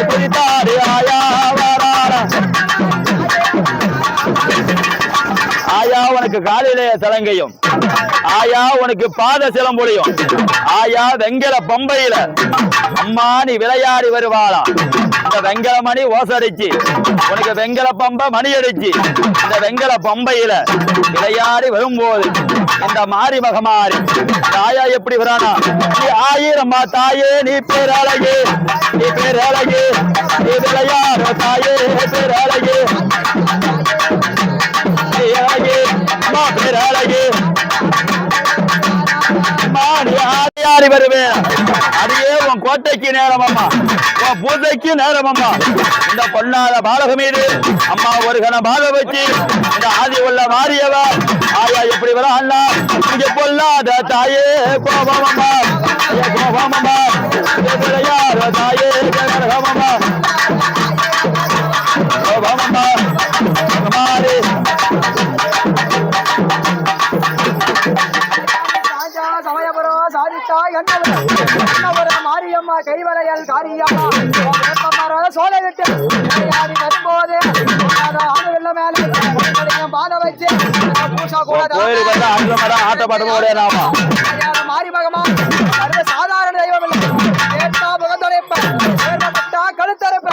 குறித்தாடி ஆயா வராள ஆயா உனக்கு காலிலேய சலங்கையும் ஆயா உனக்கு பாத சிலம்பொழியும் ஆயா வெங்கல பம்பையில அம்மா நீ விளையாடி வருவாளா இந்த வெங்கல மணி ஓசடிச்சு உனக்கு வெங்கல பம்ப மணி அடிச்சு இந்த வெங்கல பம்பையில விளையாடி வரும்போது இந்த மாறி மகமாறி தாயா எப்படி வரானா நீ ஆயிரம்மா தாயே நீ பேரழகு நீ பேரழகு நீ விளையாட தாயே பேரழகு அழகு அம்மா பேரழகு ஆடி வருவேன் அடியே உன் கோட்டைக்கு நேரம் அம்மா உன் பூஜைக்கு நேரம் அம்மா இந்த பொன்னாத பாலக மீது அம்மா ஒரு கண பால வச்சு இந்த ஆதி உள்ள மாறியவ ஆயா எப்படி வர அண்ணா இங்க பொல்லாத தாயே கோபம் அம்மா கோபம் அம்மா விளையாட தாயே கனகம் அம்மா கோபம் அம்மா மாறி மாரியம்மா கைவளையல் காரியம்மா சோலை விட்டு வரும்போது பாத வச்சு மாரி மகமா சாதாரண தெய்வம் இல்லை கழுத்தரைப்ப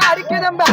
அடிக்குதம்ப